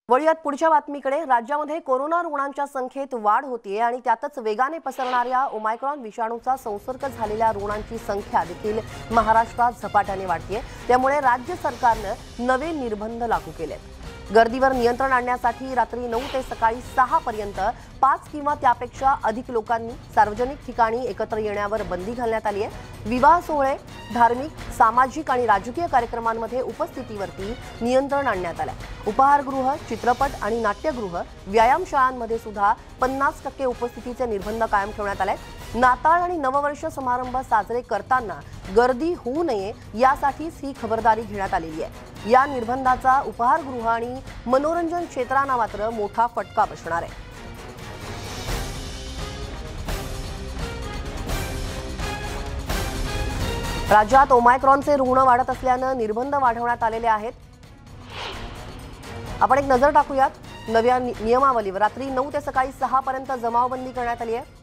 वळूयात पुढच्या बातमीकडे। राज्यामध्ये कोरोना रुग्णांच्या संख्येत वाढ होतीये आणि त्यातच वेगाने पसरणाऱ्या ओमायक्रॉन विषाणूचा संसर्ग झालेल्या रुग्णांची संख्या देखील महाराष्ट्रात झपाट्याने वाढतेय। त्यामुळे राज्य सरकारने नवे निर्बंध लागू केलेत। गर्दीवर नियंत्रण आणण्यासाठी रात्री 9 ते सकाळी 6 पर्यंत 5 किंवा त्यापेक्षा अधिक लोकांनी सार्वजनिक ठिकाणी एकत्र येण्यावर बंदी घालण्यात आली आहे। विवाह सोहळे, धार्मिक, सामाजिक आणि राजकीय कार्यक्रमांमध्ये उपस्थितीवरती नियंत्रण आणण्यात आले। उपहारगृह, चित्रपट आणि नाट्यगृह, व्यायामशाळांमध्ये सुद्धा 50% उपस्थितीचे निर्बंध कायम ठेवण्यात आले। नाताळ आणि नववर्ष समारंभ साजरे करताना गर्दी होऊ नये यासाठीच ही खबरदारी घेण्यात आलेली आहे। या निर्बंधाचा उपहारगृह आणि मनोरंजन क्षेत्रांना मात्र मोठा फटका बसणार आहे। राज्यात ओमायक्रॉनचे रुग्ण वाढत असल्याने निर्बंध वाढवण्यात आलेले आहेत। आपण एक नजर टाकूयात नव्या नियमावलीवर। रात्री 9 ते सकाळी 6 पर्यंत जमावबंदी करण्यात आली आहे।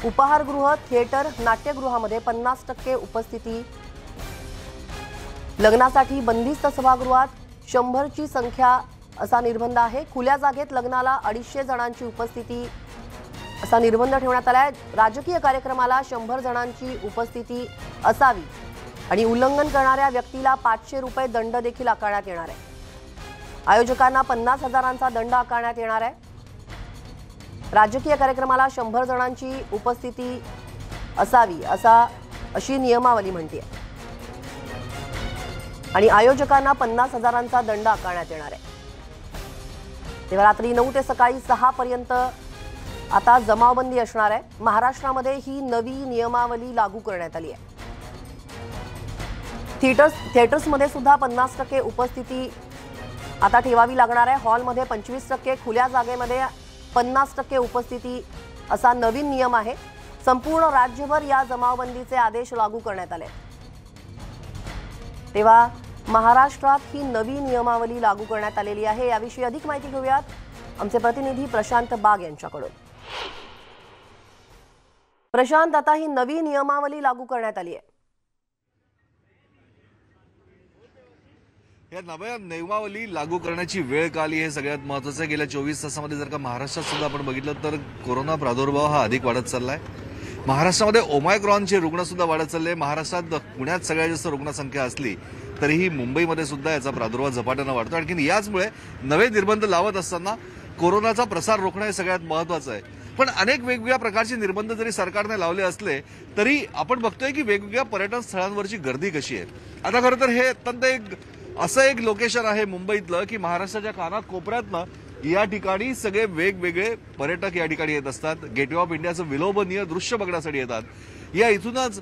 उपहारगृह, थिएटर, नाट्यगृहामध्ये 50% उपस्थिती, लग्नासाठी बंदिस्त सभागृहात 100 ची संख्या असा निर्बंध आहे। खुल्या जागेत लग्नाला 250 जणांची उपस्थिती असा निर्बंध ठेवण्यात आला आहे। राजकीय कार्यक्रमाला 100 जणांची उपस्थिती असावी आणि उल्लंघन करणाऱ्या व्यक्तीला 500 रुपये दंड देखील आकारण्यात येणार आहे। आयोजकांना 50,000चा दंड आकारण्यात येणार आहे। राजकीय कार्यक्रमाला 100 जणांची उपस्थिती असावी अशी नियमावली म्हणते आणि आयोजकांना 50,000चा दंड आकारण्यात येणार आहे। तेव्हा रात्री 9 ते सकाळी 6 पर्यंत आता जमावबंदी असणार आहे। महाराष्ट्रामध्ये ही नवी नियमावली लागू करण्यात आली आहे। थिएटर्समध्ये सुद्धा 50% उपस्थिती आता ठेवावी लागणार आहे। हॉलमध्ये 25%, खुल्या जागेमध्ये 50% उपस्थिती असा नवीन नियम आहे। संपूर्ण राज्यभर या जमावबंदीचे आदेश लागू करण्यात आले। तेव्हा महाराष्ट्रात ही नवी नियमावली लागू करण्यात आलेली आहे। याविषयी अधिक माहिती घेऊयात आमचे प्रतिनिधी प्रशांत बाग यांच्याकडून। प्रशांत, आता ही नवी नियमावली लागू करण्यात आली आहे। या नव्या नियमावली लागू करण्याची वेळ का आली हे सगळ्यात महत्त्वाचं आहे। गेल्या 24 तासामध्ये जर का महाराष्ट्रात सुद्धा आपण बघितलं तर कोरोना प्रादुर्भाव हा अधिक वाढत चाललाय। महाराष्ट्रामध्ये ओमायक्रॉनचे रुग्ण सुद्धा वाढत चालले। महाराष्ट्रात पुण्यात सगळ्यात जास्त रुग्णसंख्या असली तरीही मुंबईमध्ये सुद्धा याचा प्रादुर्भाव झपाट्याने वाढतो। आणखीन याचमुळे नवे निर्बंध लावत असताना कोरोनाचा प्रसार रोखणं हे सगळ्यात महत्त्वाचं आहे। पण अनेक वेगवेगळ्या प्रकारचे निर्बंध जरी सरकारने लावले असले तरी आपण बघतोय की वेगवेगळ्या पर्यटन स्थळांवरची गर्दी कशी आहे। आता खरं तर हे अत्यंत असं एक लोकेशन आहे मुंबईतलं की महाराष्ट्राच्या कानाकोपऱ्यातनं या ठिकाणी सगळे वेगवेगळे पर्यटक या ठिकाणी येत असतात। गेटवे ऑफ इंडियाचं विलोभनीय दृश्य बघण्यासाठी येतात। या इथूनच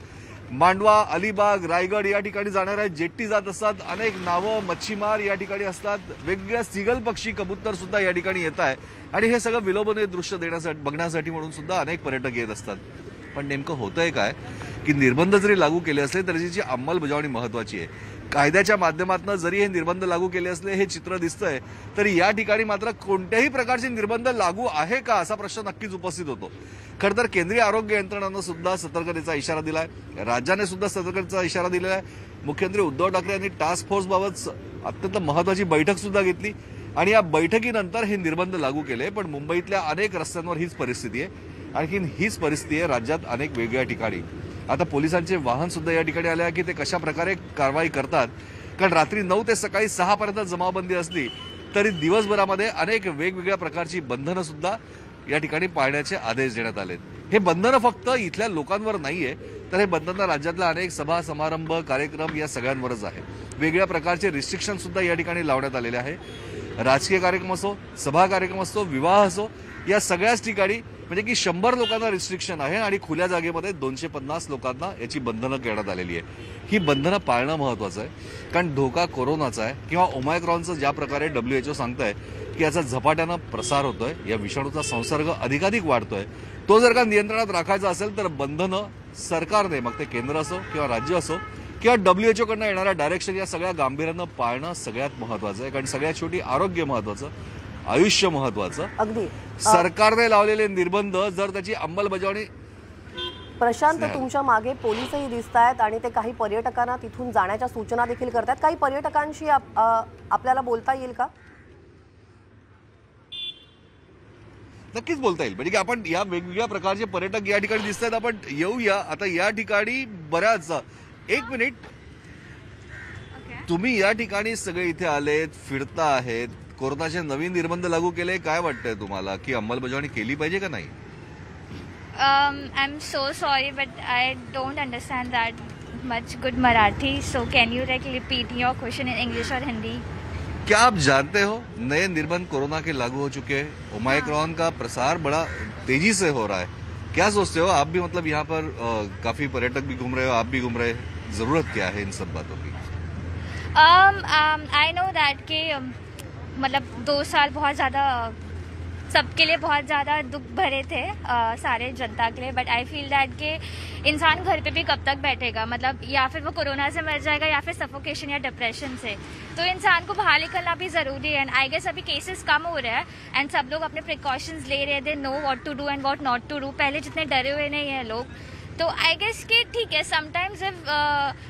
मांडवा, अलिबाग, रायगड या ठिकाणी जाणाऱ्या जेट्टी जात असतात। अनेक नावं, मच्छीमार या ठिकाणी असतात। वेगवेगळ्या सिगल पक्षी, कबूतर सुद्धा या ठिकाणी येत आहे आणि हे सगळं विलोभनीय दृश्य बघण्यासाठी म्हणून सुद्धा अनेक पर्यटक येत असतात। पण नेमकं होतंय काय की निर्बंध जरी लागू केले असले तरी त्याची अंमलबजावणी महत्त्वाची आहे। कायद्याच्या माध्यमातून जरी हे निर्बंध लागू केले असले हे चित्र दिसतंय तरी या ठिकाणी मात्र कोणत्याही प्रकारचे निर्बंध लागू आहे का असा प्रश्न नक्कीच उपस्थित होतो। खरं तर केंद्रीय आरोग्य यंत्रणानं सुद्धा सतर्कतेचा इशारा दिलाय। राज्याने सुद्धा सतर्कतेचा इशारा दिलेला आहे। मुख्यमंत्री उद्धव ठाकरे यांनी टास्क फोर्सबाबत अत्यंत महत्त्वाची बैठक सुद्धा घेतली आणि या बैठकीनंतर हे निर्बंध लागू केले। पण मुंबईतल्या अनेक रस्त्यांवर हीच परिस्थिती आहे। आणखीन हीच परिस्थिती आहे राज्यात अनेक वेगवेगळ्या ठिकाणी। आता पोलिसांचे वाहन सुद्धा या ठिकाणी आले की ते कशा प्रकारे कारवाई करतात, कारण रात्री 9 ते सकाळी 6 पर्यंत जमावबंदी असली तरी दिवसभरामध्ये अनेक वेगवेगळ्या प्रकारची बंधनं सुद्धा या ठिकाणी पाळण्याचे आदेश देण्यात आलेत। हे बंधनं फक्त इथल्या लोकांवर नाहीये तर हे बंधनं राज्यातल्या अनेक सभा, समारंभ, कार्यक्रम या सगळ्यांवरच आहे। वेगवेगळ्या प्रकारचे रिस्ट्रिक्शन सुद्धा या ठिकाणी लावण्यात आलेले आहे। राजकीय कार्यक्रम असो, सभा कार्यक्रम असो, विवाह असो, या सगळ्याच ठिकाणी म्हणजे की 100 लोकांना रिस्ट्रिक्शन आहे आणि खुल्या जागेमध्ये 250 लोकांना याची बंधनं करण्यात आलेली आहे। ही बंधनं पाळणं महत्त्वाचं आहे, कारण धोका कोरोनाचा आहे किंवा ओमायक्रॉनचं ज्या प्रकारे WHO सांगतंय की याचा झपाट्यानं प्रसार होतोय, या विषाणूचा संसर्ग अधिकाधिक वाढतोय, तो जर का नियंत्रणात राखायचा असेल तर बंधनं सरकारने, मग ते केंद्र असो किंवा राज्य असो किंवा WHO कडनं येणाऱ्या डायरेक्शन, या सगळ्या गांभीर्यानं पाळणं सगळ्यात महत्त्वाचं आहे। कारण सगळ्यात शेवटी आरोग्य महत्त्वाचं, आयुष्य महत्त्वाचं। अगदी सरकारने लावलेले निर्बंध जर त्याची अंमलबजावणी प्रशांत, तुमच्या मागे पोलीसही दिसतायत आणि ते काही पर्यटकांना तिथून जाण्याच्या सूचना देखील करतात। काही पर्यटकांशी आपल्याला बोलता येईल का? नक्कीच बोलता येईल. म्हणजे की आपण या वेगवेगळ्या प्रकारचे पर्यटक या ठिकाणी दिसत आहेत. आपण येऊया आता या ठिकाणी बऱ्याच. एक मिनिट, तुम्ही या ठिकाणी सगळे इथे आलेत, फिरता आहेत, कोरोनाचे नवीन निर्बंध लागू केले, काय वाटतंय तुम्हाला की अंमलबजावणी केली पाहिजे का नाही? I'm so sorry, but I don't understand that much good Marathi. So can you repeat your question in English or Hindi? क्या आप जानते हो नए निर्बंध कोरोना के लागू हो चुके हैं, ओमाइक्रॉन का प्रसार बड़ा तेजी से हो रहा है, क्या सोचते हो आप भी? मतलब यहाँ पर काफी पर्यटक भी घूम रहे हो, आप भी घूम रहे हैं, जरूरत क्या है इन सब बातों की? I know that कि मतलब 2 साल बहुत ज़्यादा सबके लिए बहुत ज़्यादा दुख भरे थे, सारे जनता के लिए, बट आई फील दैट कि इंसान घर पे भी कब तक बैठेगा, मतलब या फिर वो कोरोना से मर जाएगा या फिर सफोकेशन या डिप्रेशन से। तो इंसान को बाहर निकलना भी ज़रूरी है। एंड आई गेस अभी केसेस कम हो रहे हैं एंड सब लोग अपने प्रिकॉशंस ले रहे हैं, they know what to do and what not to do. पहले जितने डरे हुए नहीं हैं लोग, तो आई गेस कि ठीक है, समटाइम्स इफ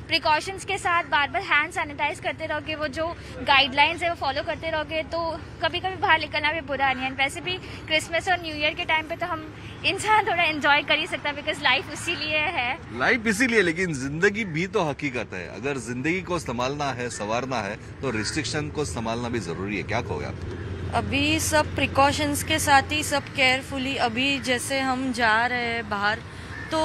प्रिकॉशंस के साथ बार बार हैंड सैनिटाइज करते रहोगे, वो जो गाइडलाइंस है वो फॉलो करते रहोगे, तो कभी कभी बाहर निकलना भी बुरा नहीं है। वैसे भी क्रिसमस और न्यू ईयर के टाइम पे तो हम इंसान थोड़ा एंजॉय कर ही सकता है, बिकॉज लाइफ उसी लिए है। लाइफ इसीलिए, लेकिन जिंदगी भी तो हकीकत है। अगर जिंदगी को संभालना है, संवारना है, तो रिस्ट्रिक्शन को संभालना भी जरूरी है। क्या कहोगे आप? अभी सब प्रिकॉशंस के साथ ही सब केयरफुली, अभी जैसे हम जा रहे हैं बाहर, तो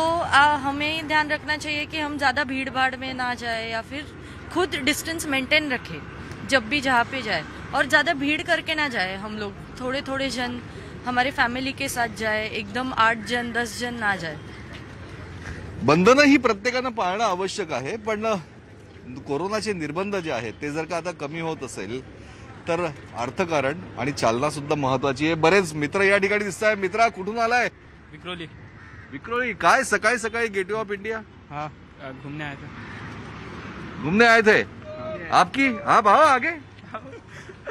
हमें ध्यान रखना चाहिए कि हम ज़्यादा भीड़ भाड़ में ना जाए या फिर खुद डिस्टेंस मेंटेन रखें जब भी जहाँ पे जाए, और ज़्यादा भीड़ करके ना जाए। हम लोग थोड़े थोड़े जन हमारे फॅमिली के साथ जाए, एकदम 8 जन 10 जन ना जाए। बंधनं ही प्रत्येकानं पाळणं आवश्यक आहे, पण कोरोनाचे निर्बंध जे आहेत ते जर का आता कमी होत असेल तर अर्थकारण आणि चालना सुद्धा महत्वाची आहे. बरेच मित्र या ठिकाणी दिसत आहे. मित्रा, कुठून आलाय? विक्रोली। विक्रोळी. काय सकाळी सकाळी गेटवे ऑफ इंडिया हाँ, घूमने आए थे। घूमने आए थे? आपकी आप आओ आगे।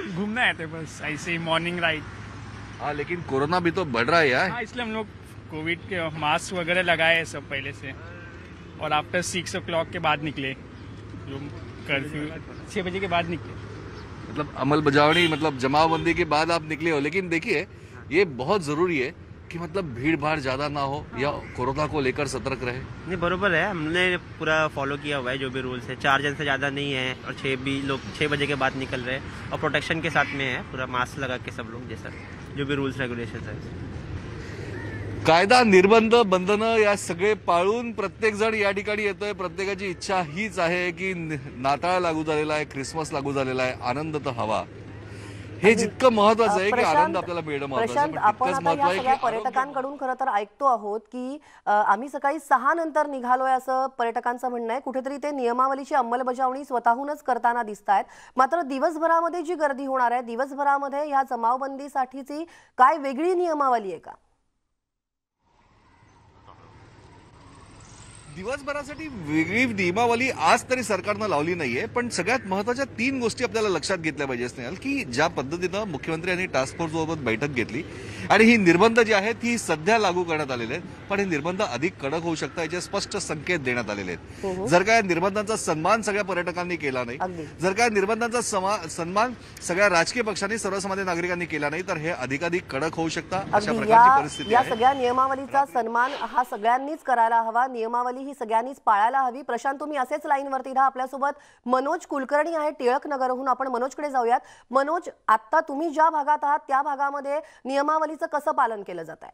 घूमने आए थे बस ऐसे ही, मॉर्निंग राइड। हाँ, लेकिन कोरोना भी तो बढ़ रहा है यार। हाँ, इसलिए हम लोग कोविड के मास्क वगैरह लगाए हैं सब पहले से, और आफ्टर 6 o'clock के बाद निकले, जो कर्फ्यू 6 बजे के बाद निकले। मतलब अमलबजावनी, मतलब जमावबंदी के बाद आप निकले हो, लेकिन देखिए ये बहुत जरूरी है कि मतलब भीड़ भाड़ ज्यादा ना हो या कोरोना को लेकर सतर्क रहे। नहीं, बरोबर है, हमने पूरा फॉलो किया हुआ है जो भी रूल्स है। 4 जन से ज़्यादा नहीं है, और 6 भी लोग 6 बजे के बाद निकल रहे हैं, और प्रोटेक्शन के साथ में है, पूरा मास्क लगा के सब लोग, जैसा जो भी रूल्स रेगुलेशन है। कायदा, निर्बंध, बंधनं या सगळे पाळून प्रत्येक जण या ठिकाणी येतोय. प्रत्येकाची इच्छा हीच आहे की नाताळ लागू झालेला आहे, ख्रिसमस लागू झालेला आहे, आनंद तर हवा. हे जितकं महत्वाचं आहे की आनंद आपल्याला मिळणं महत्वाचं आहे, प्रशांत, पण आपण तितकंच आता या महत्वाचं सगळ्या आहे की पर्यटकांकडून खरं तर ऐकतो आहोत की आम्ही सकाळी 6 नंतर निघालोय असं पर्यटकांचं म्हणणं आहे. कुठेतरी ते नियमावलीची अंमलबजावणी स्वतःहूनच करताना दिसत आहेत. मात्र दिवसभरामध्ये जी गर्दी होणार आहे, दिवसभरामध्ये ह्या जमावबंदीसाठीची काय वेगळी नियमावली आहे का? दिवसभरासाठी वेगळी नियमावली आज तरी सरकारनं लावली नाहीये, पण सगळ्यात महत्वाच्या 3 गोष्टी आपल्याला लक्षात घेतल्या पाहिजे स्नेहल, की ज्या पद्धतीनं मुख्यमंत्र्यांनी टास्क फोर्स सोबत बैठक घेतली आणि ही निर्बंध जी आहेत ही सध्या लागू करण्यात आलेले आहेत, पण हे निर्बंध अधिक कडक होऊ शकतात याचे स्पष्ट संकेत देण्यात आलेले आहेत. जर का या निर्बंधांचा सन्मान सगळ्या पर्यटकांनी केला नाही, जर का निर्बंधांचा सन्मान सगळ्या राजकीय पक्षांनी, सर्वसामान्य नागरिकांनी केला नाही, तर हे अधिकाधिक कडक होऊ शकतात. अशा प्रकारची परिस्थिती या आहे. सगळ्या नियमावलीचा सन्मान हा सगळ्यांनीच करायला हवा, नियमावली ही सगळ्यांनीच पाळायला हवी. प्रशांत, तुम्ही असेच लाईनवरती राहा. आपल्यासोबत मनोज कुलकर्णी आहे टिळक नगरहून. आपण मनोजकडे जाऊयात. मनोज, आता तुम्ही ज्या भागात आहात त्या भागामध्ये नियमावलीचं कसं पालन केलं जात आहे?